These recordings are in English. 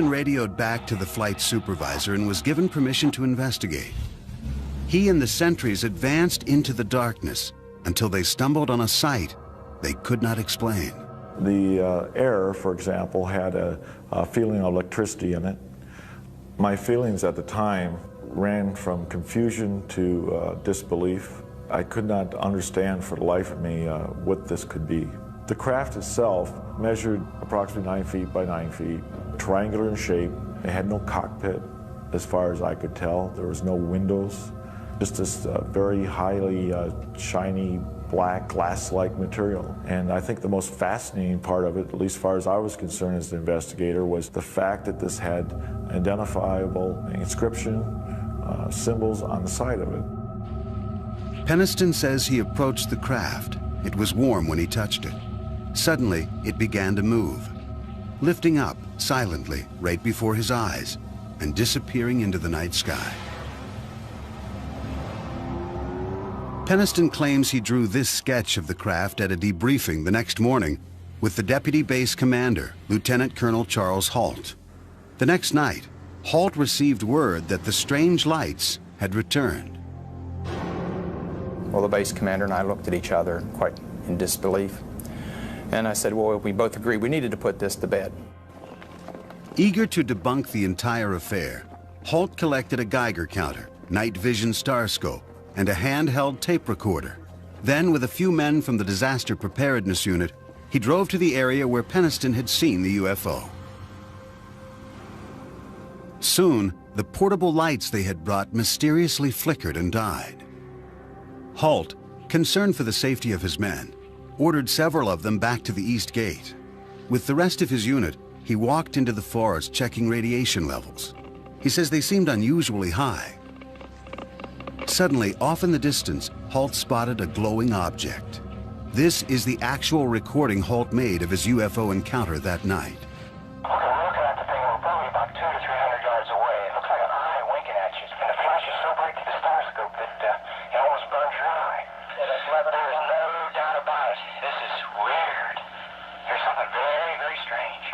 Radioed back to the flight supervisor and was given permission to investigate. He and the sentries advanced into the darkness until they stumbled on a sight they could not explain. The air, for example, had a feeling of electricity in it. My feelings at the time ran from confusion to disbelief. I could not understand for the life of me what this could be. The craft itself measured approximately 9 feet by 9 feet, triangular in shape. It had no cockpit, as far as I could tell. There was no windows, just this very highly shiny, black, glass-like material. And I think the most fascinating part of it, at least as far as I was concerned as the investigator, was the fact that this had identifiable inscription, symbols on the side of it. Peniston says he approached the craft. It was warm when he touched it. Suddenly, it began to move, lifting up silently right before his eyes and disappearing into the night sky. Peniston claims he drew this sketch of the craft at a debriefing the next morning with the Deputy Base Commander, Lieutenant Colonel Charles Halt. The next night, Halt received word that the strange lights had returned. Well, the base commander and I looked at each other quite in disbelief. And I said, well, we both agreed we needed to put this to bed. Eager to debunk the entire affair, Halt collected a Geiger counter, night vision star scope, and a handheld tape recorder. Then, with a few men from the Disaster Preparedness Unit, he drove to the area where Peniston had seen the UFO. Soon, the portable lights they had brought mysteriously flickered and died. Halt, concerned for the safety of his men, ordered several of them back to the East Gate. With the rest of his unit, he walked into the forest checking radiation levels. He says they seemed unusually high. Suddenly, off in the distance, Halt spotted a glowing object. This is the actual recording Halt made of his UFO encounter that night. Okay, we're looking at the thing, we're probably about 200 to 300 yards away. It looks like an eye winking at you, and the flash is so bright to the star scope that it almost burns your eye. There's no doubt about it. This is weird. There's something very, very strange.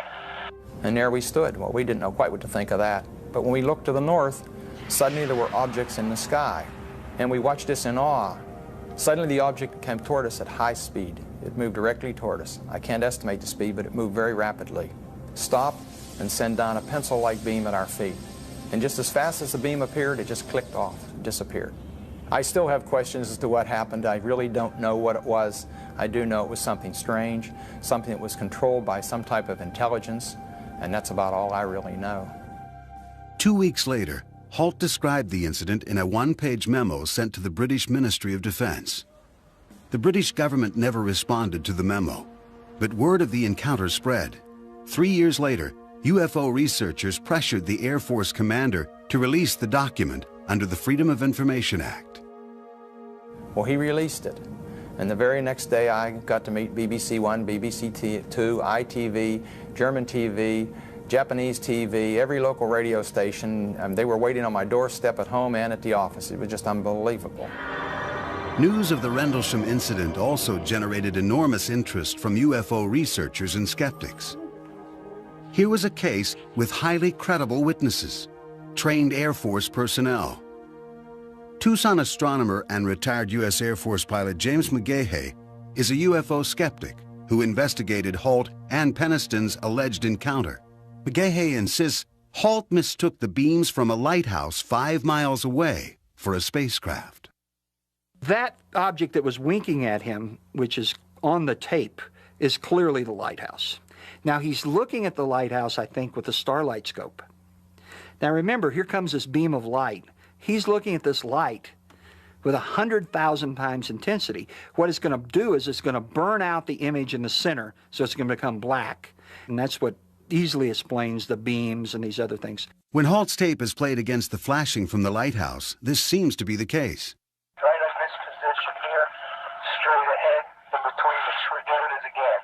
And there we stood. Well, we didn't know quite what to think of that. But when we looked to the north, suddenly there were objects in the sky. And we watched this in awe. Suddenly the object came toward us at high speed. It moved directly toward us. I can't estimate the speed, but it moved very rapidly. Stopped and sent down a pencil-like beam at our feet. And just as fast as the beam appeared, it just clicked off, disappeared. I still have questions as to what happened. I really don't know what it was. I do know it was something strange, something that was controlled by some type of intelligence, and that's about all I really know. 2 weeks later, Halt described the incident in a one-page memo sent to the British Ministry of Defense. The British government never responded to the memo, but word of the encounter spread. 3 years later, UFO researchers pressured the Air Force commander to release the document under the Freedom of Information Act. Well, he released it. And the very next day, I got to meet BBC One, BBC Two, ITV, German TV, Japanese TV, every local radio station. They were waiting on my doorstep at home and at the office. It was just unbelievable. News of the Rendlesham incident also generated enormous interest from UFO researchers and skeptics. Here was a case with highly credible witnesses, trained Air Force personnel. Tucson astronomer and retired U.S. Air Force pilot James McGahey is a UFO skeptic who investigated Halt and Peniston's alleged encounter. McGahey insists Halt mistook the beams from a lighthouse 5 miles away for a spacecraft. That object that was winking at him, which is on the tape, is clearly the lighthouse. Now, he's looking at the lighthouse, I think, with a starlight scope. Now, remember, here comes this beam of light. He's looking at this light with 100,000 times intensity. What it's going to do is it's going to burn out the image in the center, so it's going to become black. And that's what easily explains the beams and these other things. When Halt's tape is played against the flashing from the lighthouse, this seems to be the case. Right in this position here, straight ahead, in between the tree. There it is again.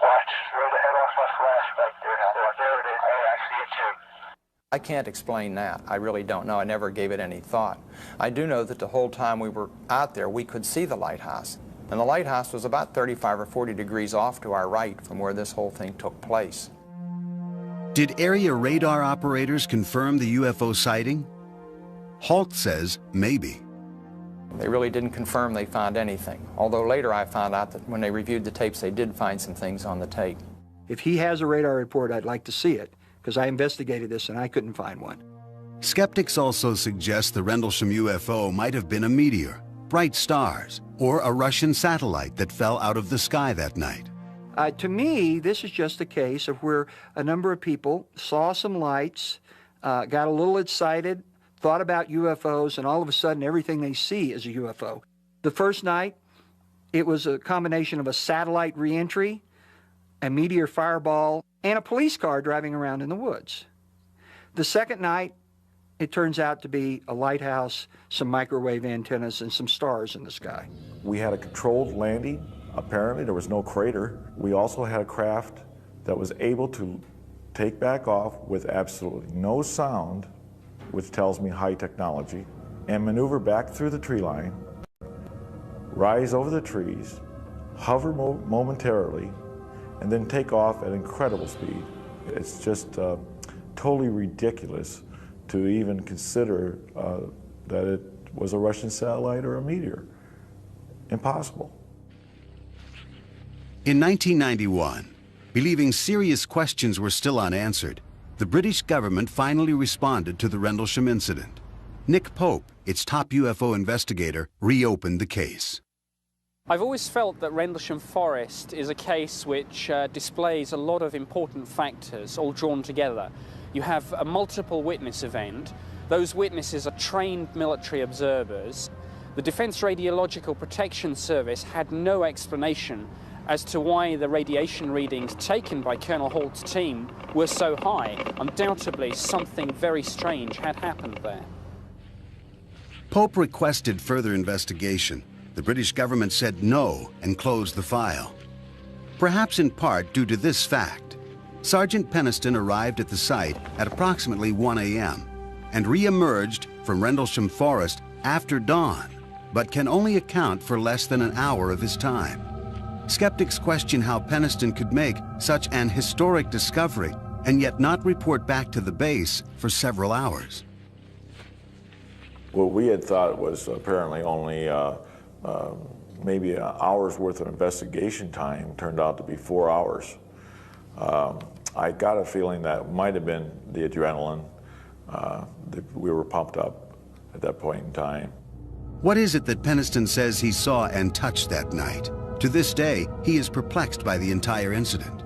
Watch, straight ahead off my flash back there. There it is. Hey, I see it too. I can't explain that. I really don't know. I never gave it any thought. I do know that the whole time we were out there, we could see the lighthouse. And the lighthouse was about 35 or 40 degrees off to our right from where this whole thing took place. Did area radar operators confirm the UFO sighting? Halt says maybe. They really didn't confirm they found anything, although later I found out that when they reviewed the tapes, they did find some things on the tape. If he has a radar report, I'd like to see it, because I investigated this and I couldn't find one. Skeptics also suggest the Rendlesham UFO might have been a meteor, bright stars, or a Russian satellite that fell out of the sky that night. To me, this is just a case of where a number of people saw some lights, got a little excited, thought about UFOs, and all of a sudden everything they see is a UFO. The first night, it was a combination of a satellite reentry, a meteor fireball, and a police car driving around in the woods. The second night, it turns out to be a lighthouse, some microwave antennas, and some stars in the sky. We had a controlled landing. Apparently, there was no crater. We also had a craft that was able to take back off with absolutely no sound, which tells me high technology, and maneuver back through the tree line, rise over the trees, hover momentarily, and then take off at incredible speed. It's just totally ridiculous to even consider that it was a Russian satellite or a meteor. Impossible. In 1991, believing serious questions were still unanswered, the British government finally responded to the Rendlesham incident. Nick Pope, its top UFO investigator, reopened the case. I've always felt that Rendlesham Forest is a case which displays a lot of important factors all drawn together. You have a multiple witness event. Those witnesses are trained military observers. The Defence Radiological Protection Service had no explanation as to why the radiation readings taken by Colonel Halt's team were so high. Undoubtedly, something very strange had happened there. Pope requested further investigation. The British government said no and closed the file. Perhaps in part due to this fact, Sergeant Peniston arrived at the site at approximately 1 a.m. and re-emerged from Rendlesham Forest after dawn, but can only account for less than an hour of his time. Skeptics question how Peniston could make such an historic discovery and yet not report back to the base for several hours. What we had thought was apparently only maybe an hour's worth of investigation time turned out to be 4 hours. I got a feeling that might have been the adrenaline. We were pumped up at that point in time. What is it that Peniston says he saw and touched that night? To this day, he is perplexed by the entire incident.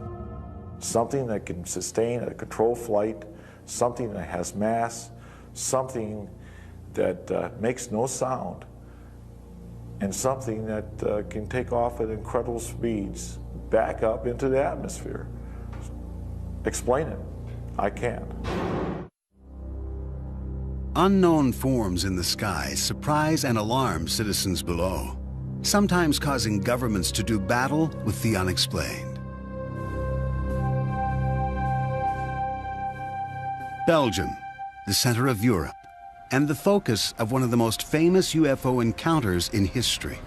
Something that can sustain a controlled flight, something that has mass, something that makes no sound, and something that can take off at incredible speeds back up into the atmosphere. Explain it. I can't. Unknown forms in the sky surprise and alarm citizens below, sometimes causing governments to do battle with the unexplained. Belgium, the center of Europe, and the focus of one of the most famous UFO encounters in history.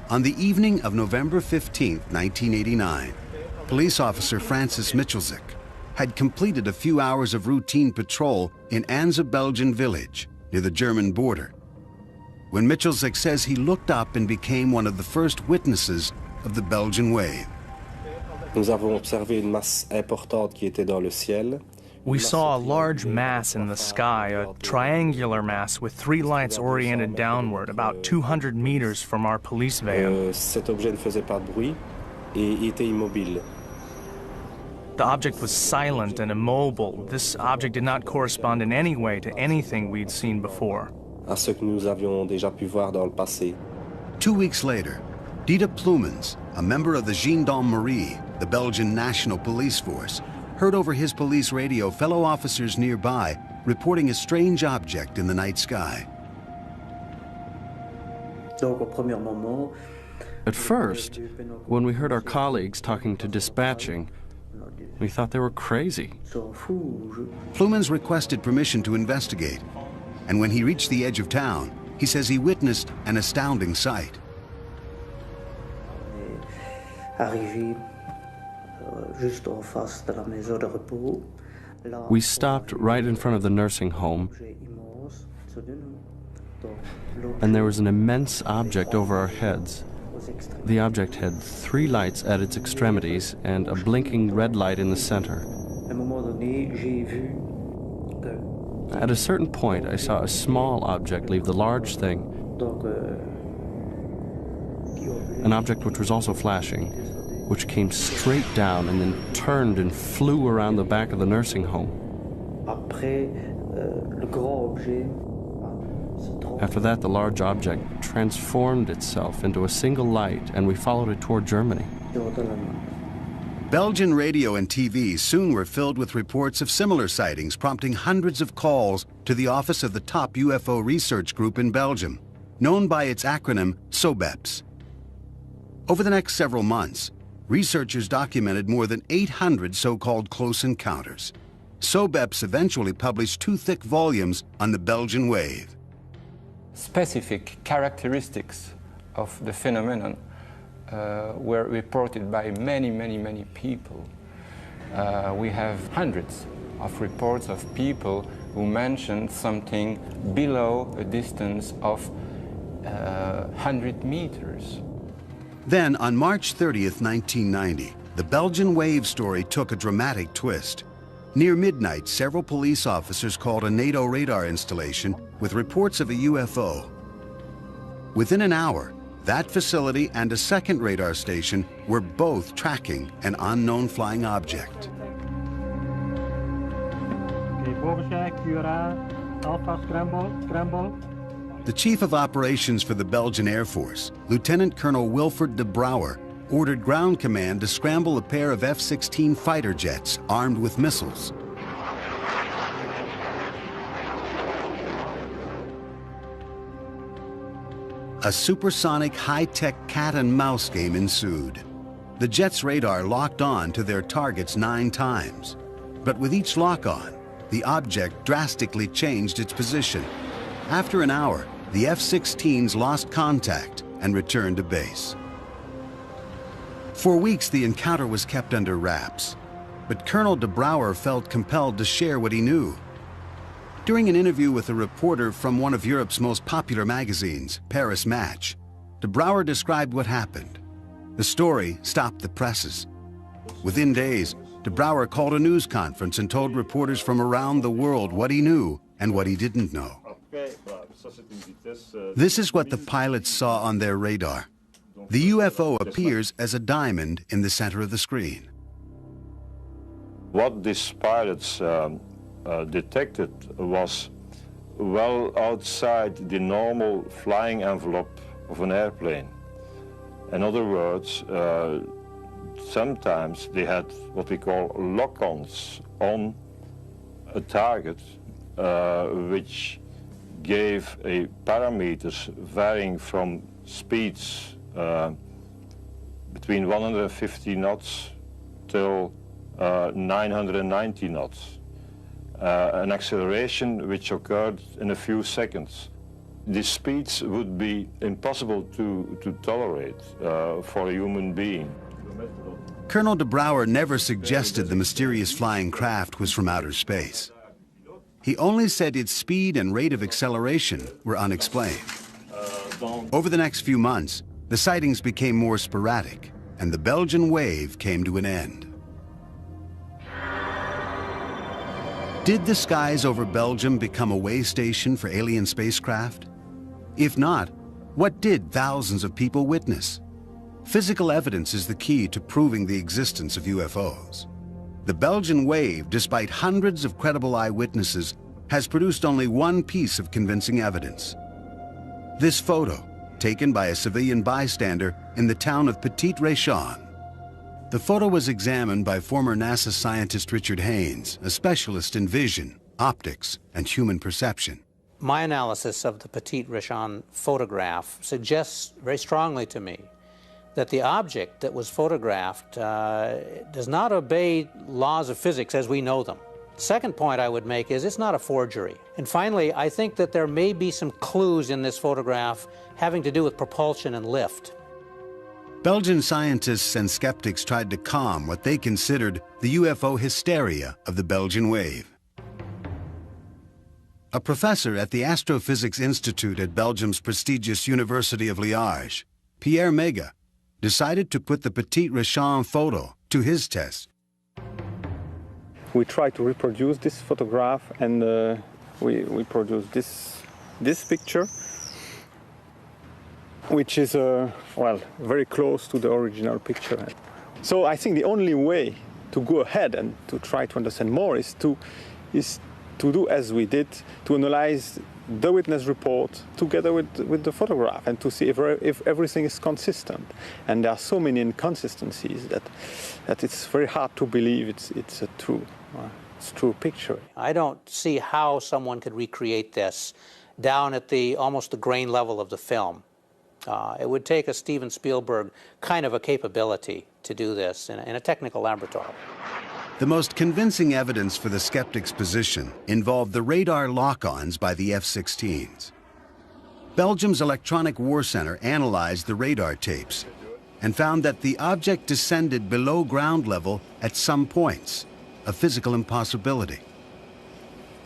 On the evening of November 15, 1989, police officer Francis Michelzik had completed a few hours of routine patrol in Anza Belgian village near the German border, when Michelzik says he looked up and became one of the first witnesses of the Belgian wave. Nous avons observé une masse importante qui était dans le ciel. We saw a large mass in the sky, a triangular mass with 3 lights oriented downward, about 200 meters from our police van. Cet objet ne faisait pas de bruit et était immobile. The object was silent and immobile. This object did not correspond in any way to anything we'd seen before. À ce que nous avions déjà pu voir dans le passé. 2 weeks later, Dieter Plumens, a member of the Gendarmerie, the Belgian National Police Force, heard over his police radio fellow officers nearby reporting a strange object in the night sky. At first, when we heard our colleagues talking to dispatching, we thought they were crazy. Plumens requested permission to investigate, and when he reached the edge of town, he says he witnessed an astounding sight. We stopped right in front of the nursing home, and there was an immense object over our heads. The object had 3 lights at its extremities and a blinking red light in the center. At a certain point, I saw a small object leave the large thing, an object which was also flashing, which came straight down and then turned and flew around the back of the nursing home. After that, the large object transformed itself into a single light, and we followed it toward Germany. Belgian radio and TV soon were filled with reports of similar sightings, prompting hundreds of calls to the office of the top UFO research group in Belgium, known by its acronym SOBEPS. Over the next several months, researchers documented more than 800 so-called close encounters. SOBEPS eventually published 2 thick volumes on the Belgian wave. Specific characteristics of the phenomenon were reported by many people. We have hundreds of reports of people who mentioned something below a distance of 100 meters. Then, on March 30th, 1990, the Belgian wave story took a dramatic twist. Near midnight, several police officers called a NATO radar installation with reports of a UFO. Within an hour, that facility and a second radar station were both tracking an unknown flying object. The chief of operations for the Belgian Air Force, Lieutenant Colonel Wilfred de Brouwer, ordered ground command to scramble a pair of F-16 fighter jets armed with missiles. A supersonic high-tech cat-and-mouse game ensued. The jets' radar locked on to their targets 9 times. But with each lock-on, the object drastically changed its position. After an hour, the F-16s lost contact and returned to base. For weeks, the encounter was kept under wraps. But Colonel de Brouwer felt compelled to share what he knew. During an interview with a reporter from one of Europe's most popular magazines, Paris Match, de Brouwer described what happened. The story stopped the presses. Within days, de Brouwer called a news conference and told reporters from around the world what he knew and what he didn't know. This is what the pilots saw on their radar. The UFO appears as a diamond in the center of the screen. What these pilots detected was well outside the normal flying envelope of an airplane. In other words, sometimes they had what we call lock-ons on a target, which gave a parameters varying from speeds between 150 knots till 990 knots. An acceleration which occurred in a few seconds. These speeds would be impossible to tolerate for a human being. Colonel de Brouwer never suggested the mysterious flying craft was from outer space. He only said its speed and rate of acceleration were unexplained. Over the next few months, the sightings became more sporadic, and the Belgian wave came to an end. Did the skies over Belgium become a way station for alien spacecraft? If not, what did thousands of people witness? Physical evidence is the key to proving the existence of UFOs. The Belgian wave, despite hundreds of credible eyewitnesses, has produced only one piece of convincing evidence. This photo, taken by a civilian bystander in the town of Petit-Réchon. The photo was examined by former NASA scientist Richard Haynes, a specialist in vision, optics, and human perception. My analysis of the Petit-Réchon photograph suggests very strongly to me that the object that was photographed does not obey laws of physics as we know them. Second point I would make is it's not a forgery. And finally, I think that there may be some clues in this photograph having to do with propulsion and lift. Belgian scientists and skeptics tried to calm what they considered the UFO hysteria of the Belgian wave. A professor at the Astrophysics Institute at Belgium's prestigious University of Liège, Pierre Mega, decided to put the Petit Richon photo to his test. We tried to reproduce this photograph, and we produced this picture, which is well, very close to the original picture. So I think the only way to go ahead and to try to understand more is to do as we did, to analyze the witness report together with the photograph and to see if everything is consistent. And there are so many inconsistencies that it's very hard to believe it's a true picture. I don't see how someone could recreate this down at almost the grain level of the film. It would take a Steven Spielberg kind of a capability to do this in a technical laboratory. The most convincing evidence for the skeptics' position involved the radar lock-ons by the F-16s. Belgium's Electronic War Center analyzed the radar tapes and found that the object descended below ground level at some points, a physical impossibility.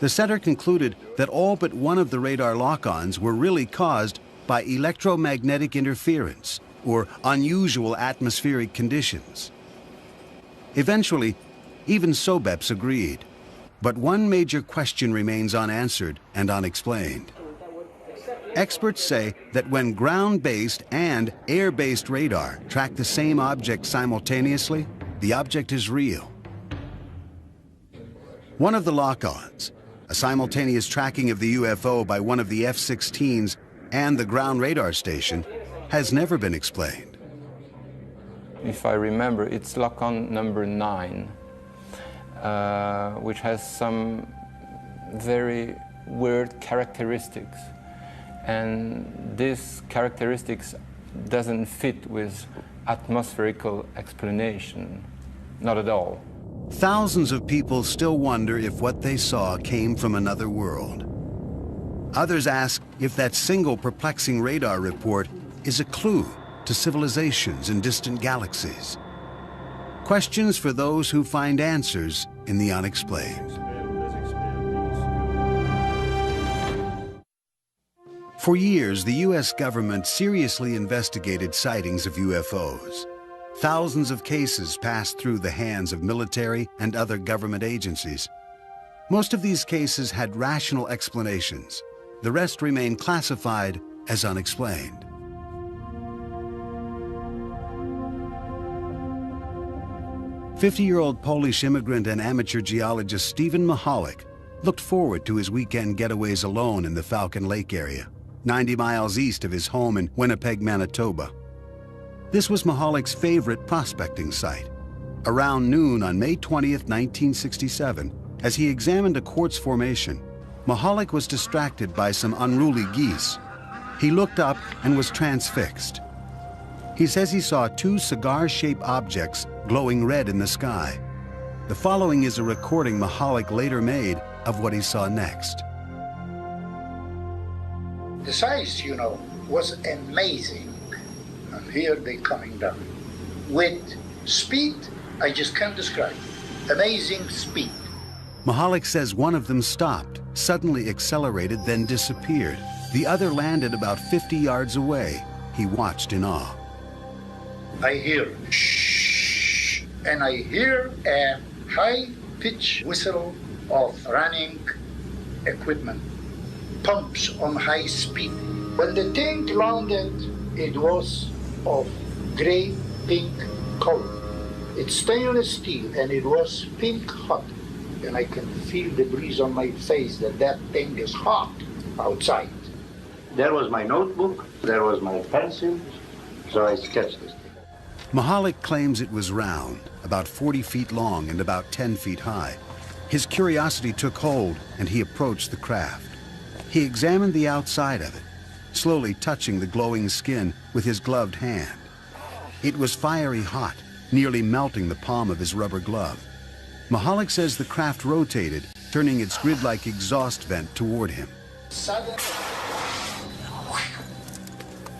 The center concluded that all but one of the radar lock-ons were really caused by electromagnetic interference or unusual atmospheric conditions. Eventually, even SOBEPS agreed, but one major question remains unanswered and unexplained. Experts say that when ground-based and air-based radar track the same object simultaneously, the object is real. One of the lock-ons, a simultaneous tracking of the UFO by one of the F-16s and the ground radar station, has never been explained. If I remember, it's lock-on number 9. Which has some very weird characteristics. And these characteristics doesn't fit with atmospherical explanation, not at all. Thousands of people still wonder if what they saw came from another world. Others ask if that single perplexing radar report is a clue to civilizations in distant galaxies. Questions for those who find answers in the unexplained. For years, the U.S. government seriously investigated sightings of UFOs. Thousands of cases passed through the hands of military and other government agencies. Most of these cases had rational explanations. The rest remained classified as unexplained. "50-year-old Polish immigrant and amateur geologist Stephen Mahalik looked forward to his weekend getaways alone in the Falcon Lake area, 90 miles east of his home in Winnipeg, Manitoba. This was Mahalik's favorite prospecting site. Around noon on May 20th, 1967, as he examined a quartz formation, Mahalik was distracted by some unruly geese. He looked up and was transfixed. He says he saw two cigar-shaped objects glowing red in the sky. The following is a recording Mahalik later made of what he saw next. The size, was amazing. And here they're coming down. With speed, I just can't describe. Amazing speed. Mahalik says one of them stopped, suddenly accelerated, then disappeared. The other landed about 50 yards away. He watched in awe. I hear shh, and I hear a high-pitched whistle of running equipment, pumps on high speed. When the thing landed, it was of gray-pink color. It's stainless steel, and it was pink hot. And I can feel the breeze on my face that thing is hot outside. There was my notebook, there was my pencil, so I sketched this. Mahalik claims it was round, about 40 feet long and about 10 feet high. His curiosity took hold and he approached the craft. He examined the outside of it, slowly touching the glowing skin with his gloved hand. It was fiery hot, nearly melting the palm of his rubber glove. Mahalik says the craft rotated, turning its grid-like exhaust vent toward him. Suddenly,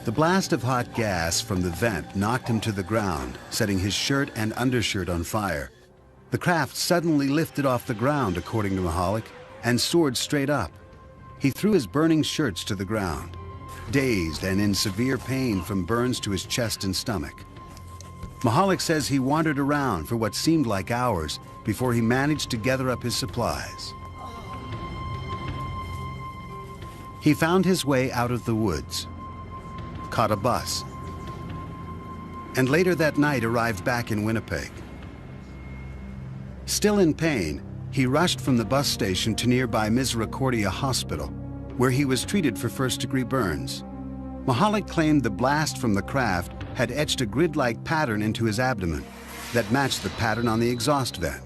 The blast of hot gas from the vent knocked him to the ground, setting his shirt and undershirt on fire. The craft suddenly lifted off the ground, according to Mahalik, and soared straight up. He threw his burning shirts to the ground, dazed and in severe pain from burns to his chest and stomach. Mahalik says he wandered around for what seemed like hours before he managed to gather up his supplies. He found his way out of the woods, caught a bus, and later that night arrived back in Winnipeg. Still in pain, he rushed from the bus station to nearby Misericordia Hospital, where he was treated for first-degree burns. Mahalik claimed the blast from the craft had etched a grid-like pattern into his abdomen that matched the pattern on the exhaust vent.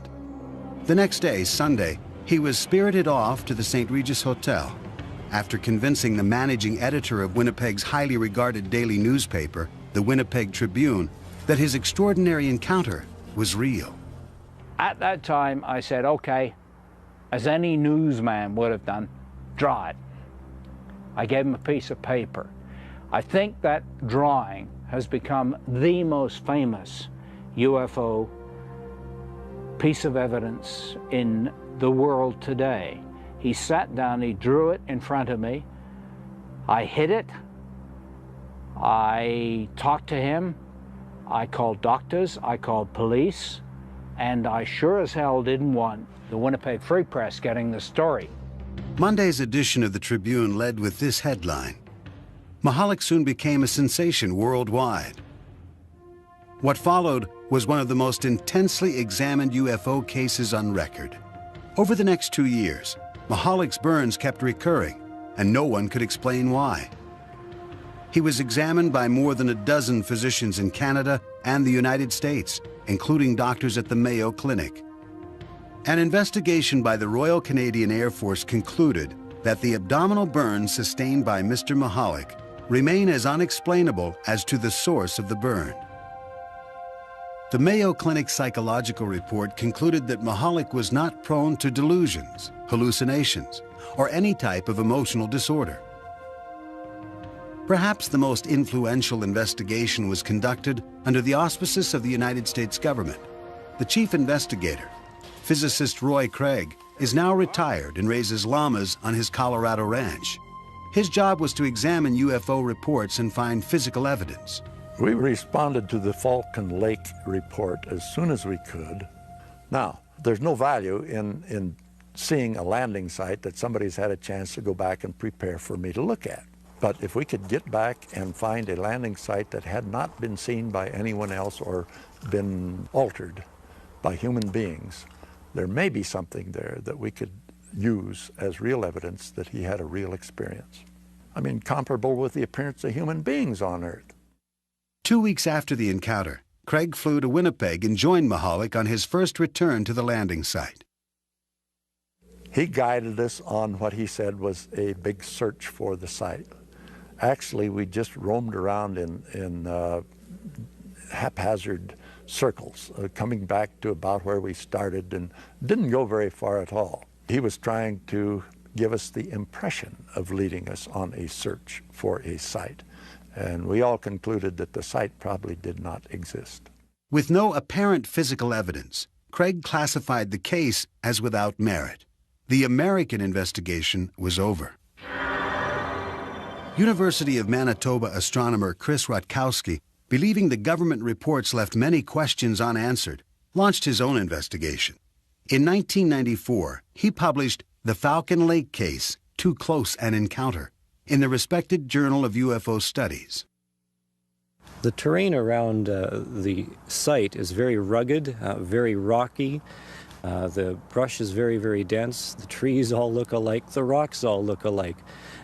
The next day, Sunday, he was spirited off to the St. Regis Hotel after convincing the managing editor of Winnipeg's highly regarded daily newspaper, the Winnipeg Tribune, that his extraordinary encounter was real. At that time, I said, okay, as any newsman would have done, draw it. I gave him a piece of paper. I think that drawing has become the most famous UFO piece of evidence in the world today. He sat down, he drew it in front of me. I hid it. I talked to him. I called doctors, I called police, and I sure as hell didn't want the Winnipeg Free Press getting the story. Monday's edition of the Tribune led with this headline: Mahalik soon became a sensation worldwide. What followed was one of the most intensely examined UFO cases on record. Over the next 2 years, Mahalik's burns kept recurring, and no one could explain why. He was examined by more than a dozen physicians in Canada and the United States, including doctors at the Mayo Clinic. An investigation by the Royal Canadian Air Force concluded that the abdominal burns sustained by Mr. Mahalik remain as unexplainable as to the source of the burn. The Mayo Clinic psychological report concluded that Mahalik was not prone to delusions, hallucinations, or any type of emotional disorder. Perhaps the most influential investigation was conducted under the auspices of the United States government. The chief investigator, physicist Roy Craig, is now retired and raises llamas on his Colorado ranch. His job was to examine UFO reports and find physical evidence. We responded to the Falcon Lake report as soon as we could. Now, there's no value in seeing a landing site that somebody's had a chance to go back and prepare for me to look at. But if we could get back and find a landing site that had not been seen by anyone else or been altered by human beings, there may be something there that we could use as real evidence that he had a real experience. I mean, comparable with the appearance of human beings on Earth. 2 weeks after the encounter, Craig flew to Winnipeg and joined Mahalik on his first return to the landing site. He guided us on what he said was a big search for the site. Actually, we just roamed around in haphazard circles, coming back to about where we started, and didn't go very far at all. He was trying to give us the impression of leading us on a search for a site. And we all concluded that the site probably did not exist. With no apparent physical evidence, Craig classified the case as without merit. The American investigation was over. University of Manitoba astronomer Chris Rutkowski, believing the government reports left many questions unanswered, launched his own investigation. In 1994, he published The Falcon Lake Case, Too Close an Encounter, in the respected Journal of UFO Studies. The terrain around the site is very rugged, very rocky. The brush is very, very dense. The trees all look alike. The rocks all look alike.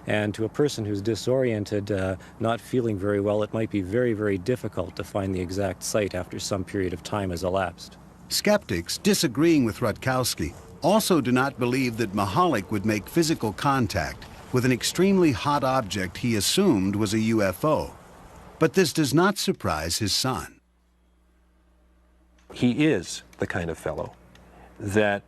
And to a person who's disoriented, not feeling very well, it might be very, very difficult to find the exact site after some period of time has elapsed. Skeptics, disagreeing with Rutkowski, also do not believe that Mahalik would make physical contact with an extremely hot object he assumed was a UFO. But this does not surprise his son. He is the kind of fellow that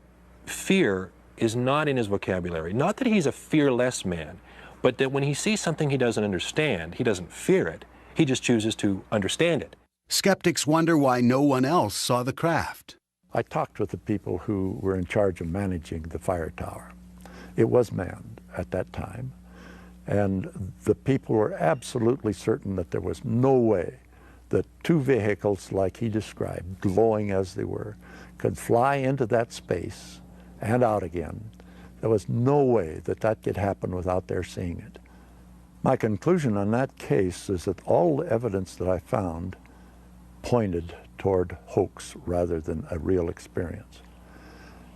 fear is not in his vocabulary. Not that he's a fearless man, but that when he sees something he doesn't understand, he doesn't fear it. He just chooses to understand it. Skeptics wonder why no one else saw the craft. I talked with the people who were in charge of managing the fire tower. It was manned at that time, and the people were absolutely certain that there was no way that two vehicles like he described, glowing as they were, could fly into that space and out again. There was no way that that could happen without their seeing it. My conclusion on that case is that all the evidence that I found pointed toward hoax rather than a real experience.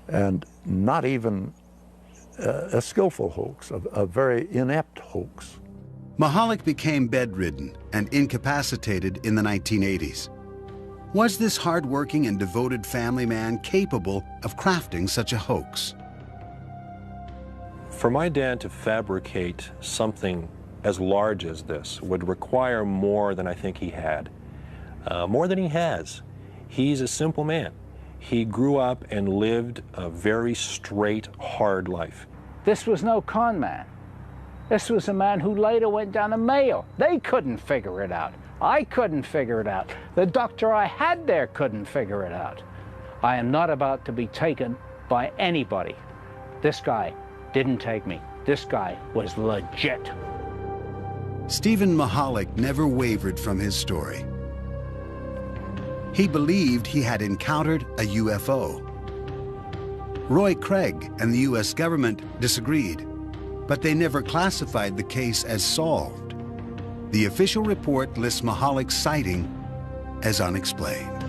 And not even a skillful hoax, a very inept hoax. Mahalik became bedridden and incapacitated in the 1980s. Was this hardworking and devoted family man capable of crafting such a hoax? For my dad to fabricate something as large as this would require more than I think he had, more than he has. He's a simple man. He grew up and lived a very straight, hard life. This was no con man. This was a man who later went down to Mayo. They couldn't figure it out. I couldn't figure it out. The doctor I had there couldn't figure it out. I am not about to be taken by anybody. This guy didn't take me. This guy was legit. Stephen Mahalik never wavered from his story. He believed he had encountered a UFO. Roy Craig and the U.S. government disagreed, but they never classified the case as solved. The official report lists Mahalik's sighting as unexplained.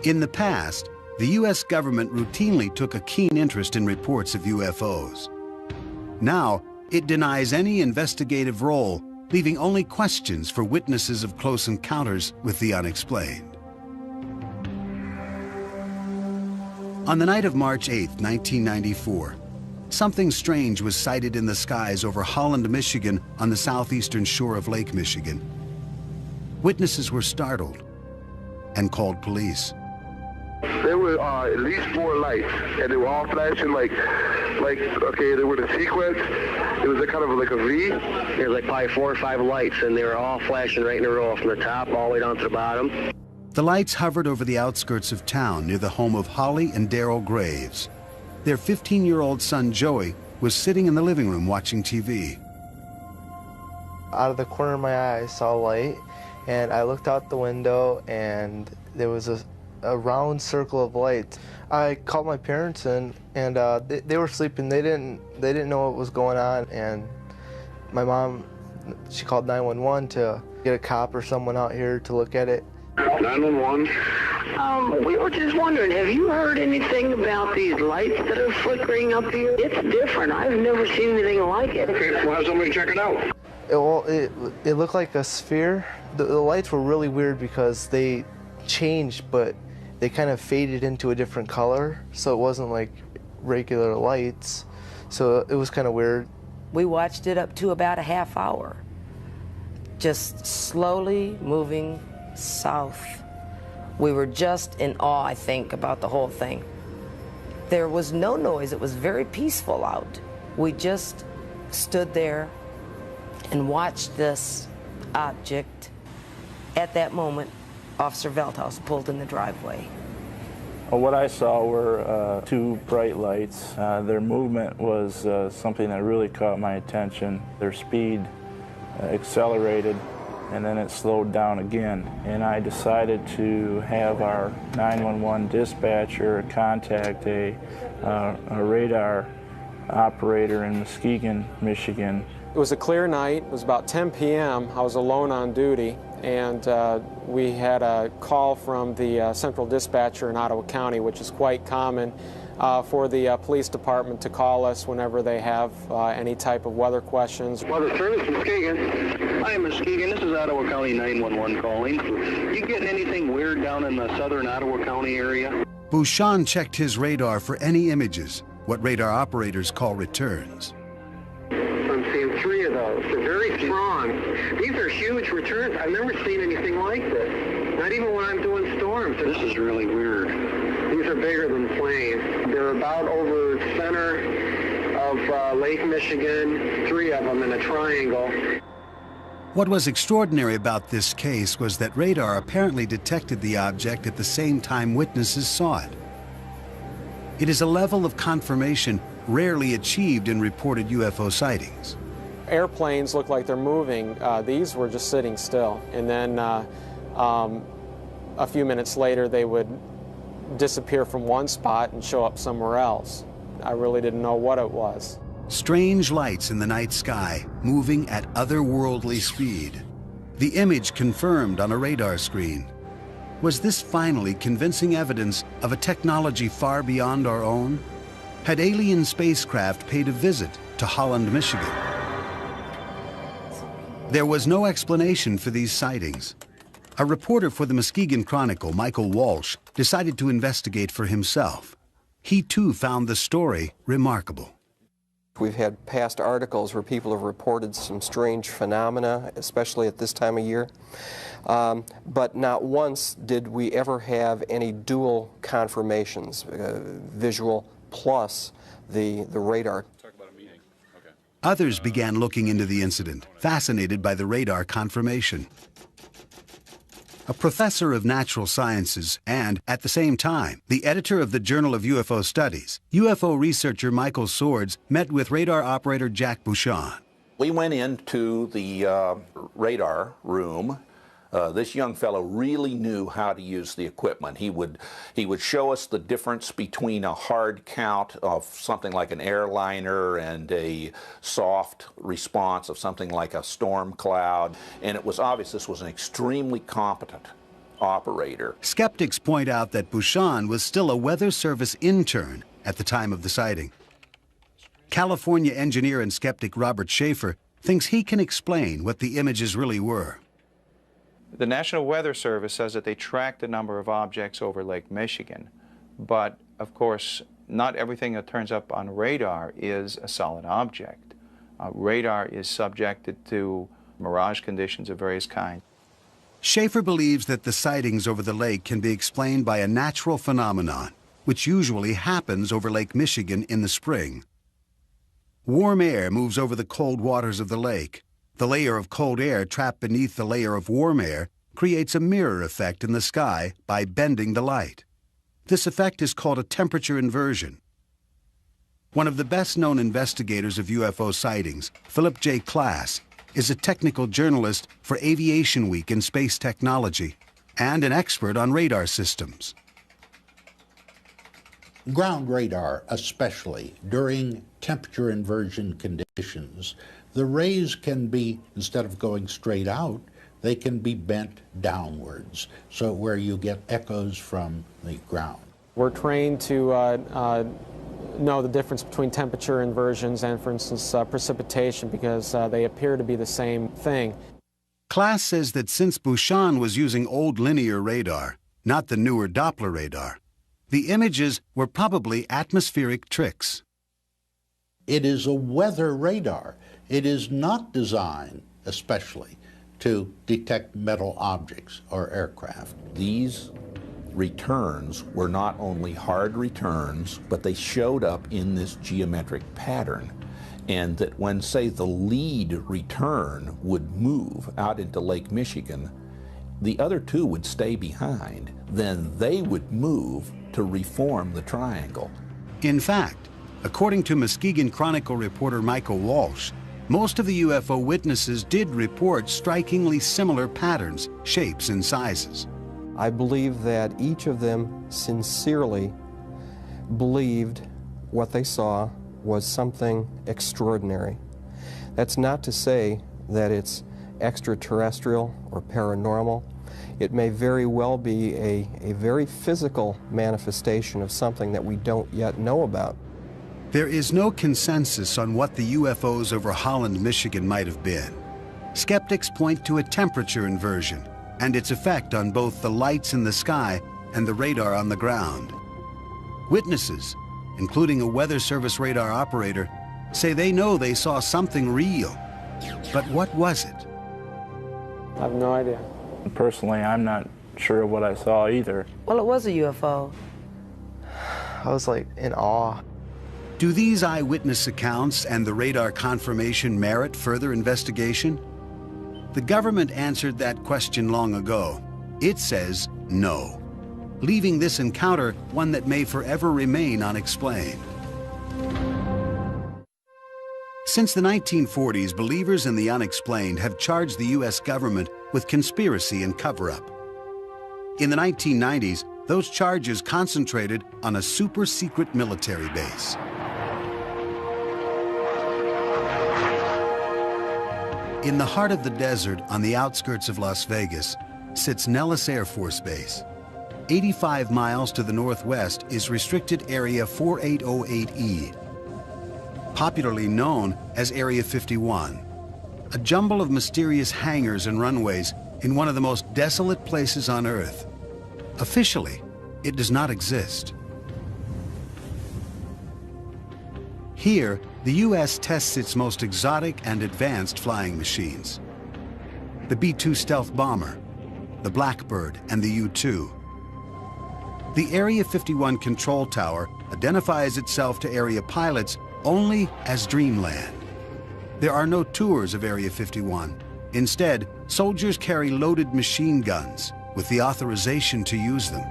In the past, the U.S. government routinely took a keen interest in reports of UFOs. Now, it denies any investigative role, leaving only questions for witnesses of close encounters with the unexplained. On the night of March 8, 1994, something strange was sighted in the skies over Holland, Michigan, on the southeastern shore of Lake Michigan. Witnesses were startled and called police. There were at least 4 lights, and they were all flashing like okay, they were the sequence. It was a kind of like a V. There was like probably 4 or 5 lights, and they were all flashing right in a row from the top all the way down to the bottom. The lights hovered over the outskirts of town near the home of Holly and Daryl Graves. Their 15-year-old son, Joey, was sitting in the living room watching TV. Out of the corner of my eye, I saw a light, and I looked out the window, and there was a round circle of light. I called my parents, and they were sleeping. They didn't know what was going on, and my mom, she called 911 to get a cop or someone out here to look at it. 911. We were just wondering, have you heard anything about these lights that are flickering up here? It's different. I've never seen anything like it. Okay, we'll have somebody check it out. It looked like a sphere. The lights were really weird because they changed, but they kind of faded into a different color, so it wasn't like regular lights. So it was kind of weird. We watched it up to about a half hour, just slowly moving south. We were just in awe, I think, about the whole thing. There was no noise. It was very peaceful out. We just stood there and watched this object. At that moment, Officer Veldhuis pulled in the driveway. Well, what I saw were 2 bright lights. Their movement was something that really caught my attention. Their speed accelerated, and then it slowed down again. And I decided to have our 911 dispatcher contact a radar operator in Muskegon, Michigan. It was a clear night. It was about 10 p.m. I was alone on duty, and we had a call from the central dispatcher in Ottawa County, which is quite common for the police department to call us whenever they have any type of weather questions. Weather service, Muskegon. Hi, Muskegon. This is Ottawa County 911 calling. You getting anything weird down in the southern Ottawa County area? Bouchon checked his radar for any images, what radar operators call returns. I'm seeing 3 of those. They're very strong. These are huge returns. I've never seen anything like this. Not even when I'm doing storms. This is really weird. These are bigger than planes. They're about over center of Lake Michigan, 3 of them in a triangle. What was extraordinary about this case was that radar apparently detected the object at the same time witnesses saw it. It is a level of confirmation rarely achieved in reported UFO sightings. Airplanes look like they're moving. These were just sitting still. And then a few minutes later, they would disappear from one spot and show up somewhere else. I really didn't know what it was. Strange lights in the night sky, moving at otherworldly speed. The image confirmed on a radar screen. Was this finally convincing evidence of a technology far beyond our own? Had alien spacecraft paid a visit to Holland, Michigan? There was no explanation for these sightings. A reporter for the Muskegon Chronicle, Michael Walsh, decided to investigate for himself. He too found the story remarkable. We've had past articles where people have reported some strange phenomena, especially at this time of year. But not once did we ever have any dual confirmations, visual plus the radar. Others began looking into the incident, fascinated by the radar confirmation. A professor of natural sciences and, at the same time, the editor of the Journal of UFO Studies, UFO researcher Michael Swords met with radar operator Jack Bouchon. We went into the radar room. This young fellow really knew how to use the equipment. He would show us the difference between a hard count of something like an airliner and a soft response of something like a storm cloud. And it was obvious this was an extremely competent operator. Skeptics point out that Bouchon was still a Weather Service intern at the time of the sighting. California engineer and skeptic Robert Schaefer thinks he can explain what the images really were. The National Weather Service says that they tracked the number of objects over Lake Michigan, but of course not everything that turns up on radar is a solid object. Radar is subjected to mirage conditions of various kinds. Schaefer believes that the sightings over the lake can be explained by a natural phenomenon, which usually happens over Lake Michigan in the spring. Warm air moves over the cold waters of the lake. The layer of cold air trapped beneath the layer of warm air creates a mirror effect in the sky by bending the light. This effect is called a temperature inversion. One of the best-known investigators of UFO sightings, Philip J. Klass, is a technical journalist for Aviation Week in Space Technology and an expert on radar systems. Ground radar, especially during temperature inversion conditions, the rays can be, instead of going straight out, they can be bent downwards, so where you get echoes from the ground. We're trained to know the difference between temperature inversions and, for instance, precipitation, because they appear to be the same thing. Klass says that since Bouchon was using old linear radar, not the newer Doppler radar, the images were probably atmospheric tricks. It is a weather radar. It is not designed, especially, to detect metal objects or aircraft. These returns were not only hard returns, but they showed up in this geometric pattern. And that when, say, the lead return would move out into Lake Michigan, the other two would stay behind. Then they would move to reform the triangle. In fact, according to Muskegon Chronicle reporter Michael Walsh, most of the UFO witnesses did report strikingly similar patterns, shapes, and sizes. I believe that each of them sincerely believed what they saw was something extraordinary. That's not to say that it's extraterrestrial or paranormal. It may very well be a very physical manifestation of something that we don't yet know about. There is no consensus on what the UFOs over Holland, Michigan might have been. Skeptics point to a temperature inversion and its effect on both the lights in the sky and the radar on the ground. Witnesses, including a Weather Service radar operator, say they know they saw something real. But what was it? I have no idea. Personally, I'm not sure what I saw either. Well, it was a UFO. I was like in awe. Do these eyewitness accounts and the radar confirmation merit further investigation? The government answered that question long ago. It says no, leaving this encounter one that may forever remain unexplained. Since the 1940s, believers in the unexplained have charged the U.S. government with conspiracy and cover-up. In the 1990s, those charges concentrated on a super-secret military base. In the heart of the desert, on the outskirts of Las Vegas, sits Nellis Air Force Base. 85 miles to the northwest is Restricted Area 4808E, popularly known as Area 51, a jumble of mysterious hangars and runways in one of the most desolate places on Earth. Officially, it does not exist. Here, the U.S. tests its most exotic and advanced flying machines. The B-2 stealth bomber, the Blackbird, and the U-2. The Area 51 control tower identifies itself to area pilots only as Dreamland. There are no tours of Area 51. Instead, soldiers carry loaded machine guns with the authorization to use them.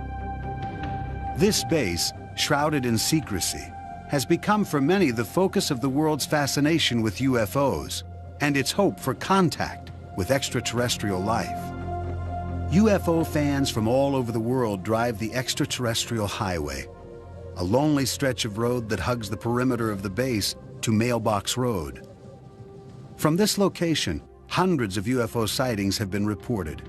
This base, shrouded in secrecy, has become for many the focus of the world's fascination with UFOs and its hope for contact with extraterrestrial life. UFO fans from all over the world drive the extraterrestrial highway, a lonely stretch of road that hugs the perimeter of the base to Mailbox Road. From this location, hundreds of UFO sightings have been reported.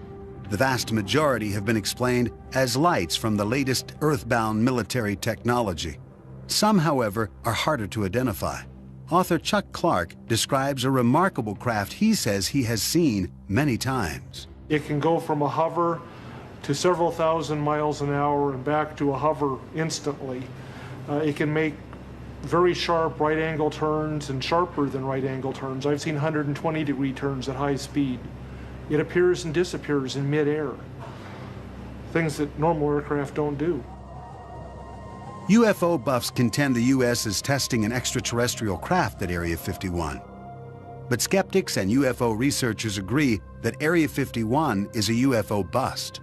The vast majority have been explained as lights from the latest earthbound military technology. Some, however, are harder to identify. Author Chuck Clark describes a remarkable craft he says he has seen many times. It can go from a hover to several thousand miles an hour and back to a hover instantly. It can make very sharp right-angle turns and sharper than right-angle turns. I've seen 120-degree turns at high speed. It appears and disappears in mid-air, things that normal aircraft don't do. UFO buffs contend the U.S. is testing an extraterrestrial craft at Area 51. But skeptics and UFO researchers agree that Area 51 is a UFO bust.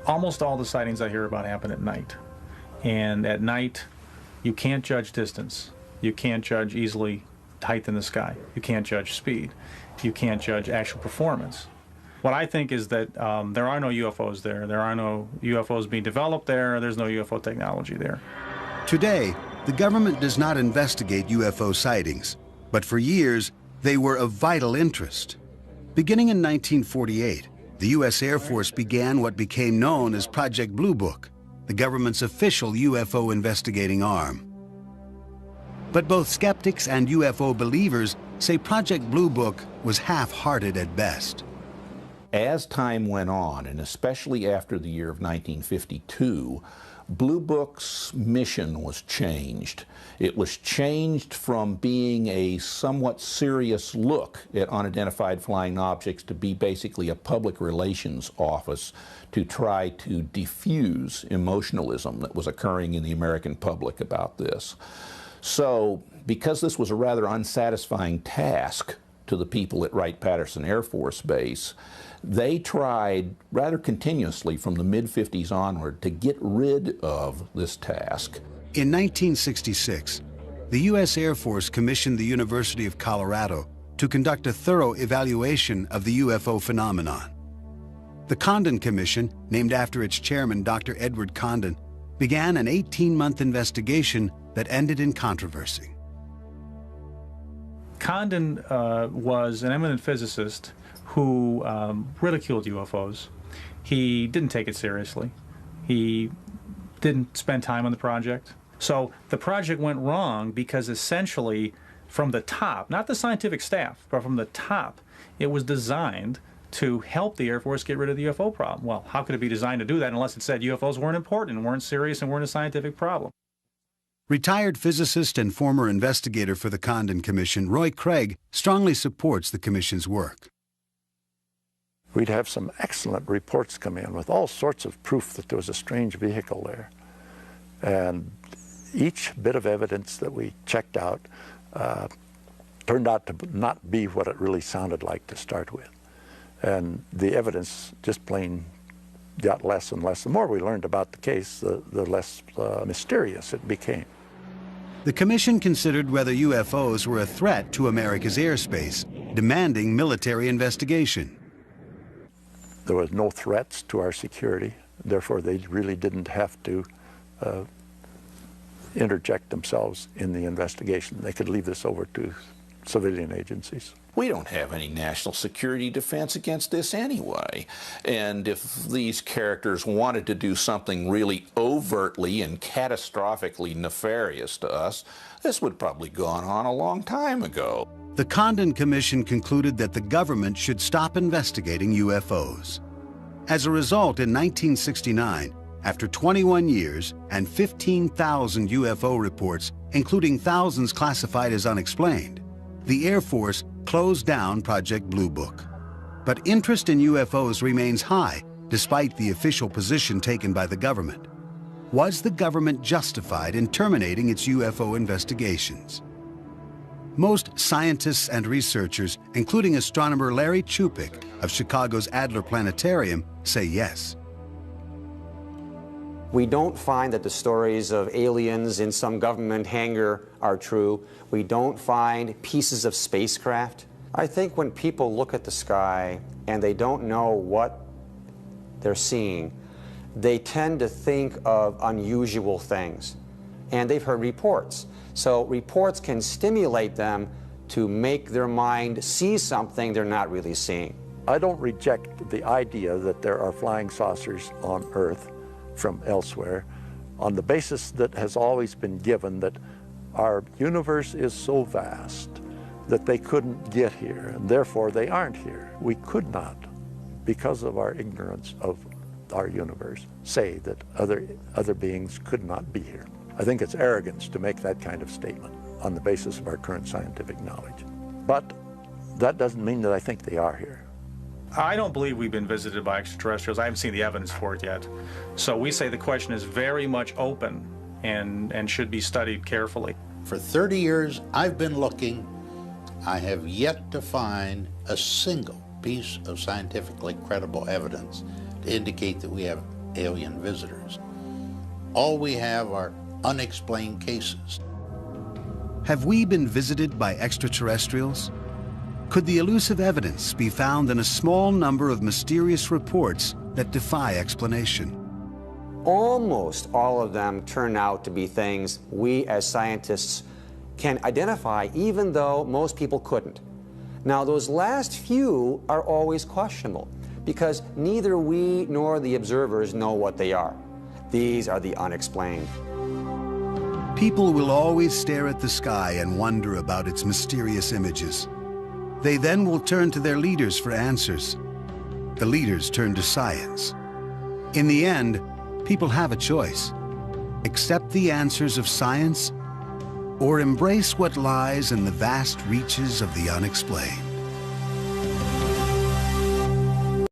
Almost all the sightings I hear about happen at night. And at night, you can't judge distance. You can't judge easily height in the sky. You can't judge speed. You can't judge actual performance. What I think is that there are no UFOs there. There are no UFOs being developed there. There's no UFO technology there. Today, the government does not investigate UFO sightings, but for years, they were of vital interest. Beginning in 1948, the U.S. Air Force began what became known as Project Blue Book, the government's official UFO investigating arm. But both skeptics and UFO believers say Project Blue Book was half-hearted at best. As time went on, and especially after the year of 1952, Blue Book's mission was changed. It was changed from being a somewhat serious look at unidentified flying objects to be basically a public relations office to try to diffuse emotionalism that was occurring in the American public about this. So, because this was a rather unsatisfying task to the people at Wright-Patterson Air Force Base, they tried rather continuously from the mid-50s onward to get rid of this task. In 1966, the U.S. Air Force commissioned the University of Colorado to conduct a thorough evaluation of the UFO phenomenon. The Condon Commission, named after its chairman, Dr. Edward Condon, began an 18-month investigation that ended in controversy. Condon was an eminent physicist who ridiculed UFOs. He didn't take it seriously. He didn't spend time on the project. So the project went wrong because essentially from the top, not the scientific staff, but from the top, it was designed to help the Air Force get rid of the UFO problem. Well, how could it be designed to do that unless it said UFOs weren't important, weren't serious, and weren't a scientific problem? Retired physicist and former investigator for the Condon Commission, Roy Craig, strongly supports the Commission's work. We'd have some excellent reports come in with all sorts of proof that there was a strange vehicle there. And each bit of evidence that we checked out turned out to not be what it really sounded like to start with. And the evidence just plain got less and less. The more we learned about the case, the less mysterious it became. The commission considered whether UFOs were a threat to America's airspace, demanding military investigation. There was no threats to our security, therefore they really didn't have to interject themselves in the investigation. They could leave this over to civilian agencies. We don't have any national security defense against this anyway. And if these characters wanted to do something really overtly and catastrophically nefarious to us, this would probably gone on a long time ago. The Condon Commission concluded that the government should stop investigating UFOs. As a result, in 1969, after 21 years and 15,000 UFO reports, including thousands classified as unexplained, the Air Force closed down Project Blue Book. But interest in UFOs remains high, despite the official position taken by the government. Was the government justified in terminating its UFO investigations? Most scientists and researchers, including astronomer Larry Chupik of Chicago's Adler Planetarium, say yes. We don't find that the stories of aliens in some government hangar are true. We don't find pieces of spacecraft. I think when people look at the sky and they don't know what they're seeing, they tend to think of unusual things. And they've heard reports. So reports can stimulate them to make their mind see something they're not really seeing. I don't reject the idea that there are flying saucers on Earth from elsewhere on the basis that has always been given that our universe is so vast that they couldn't get here, and therefore they aren't here. We could not, because of our ignorance of our universe, say that other beings could not be here. I think it's arrogance to make that kind of statement on the basis of our current scientific knowledge. But that doesn't mean that I think they are here. I don't believe we've been visited by extraterrestrials. I haven't seen the evidence for it yet. So we say the question is very much open and should be studied carefully. For 30 years, I've been looking. I have yet to find a single piece of scientifically credible evidence to indicate that we have alien visitors. All we have are unexplained cases. Have we been visited by extraterrestrials? Could the elusive evidence be found in a small number of mysterious reports that defy explanation? Almost all of them turn out to be things we as scientists can identify, even though most people couldn't. Now, those last few are always questionable because neither we nor the observers know what they are. These are the unexplained. People will always stare at the sky and wonder about its mysterious images. They then will turn to their leaders for answers. The leaders turn to science. In the end, people have a choice. Accept the answers of science or embrace what lies in the vast reaches of the unexplained.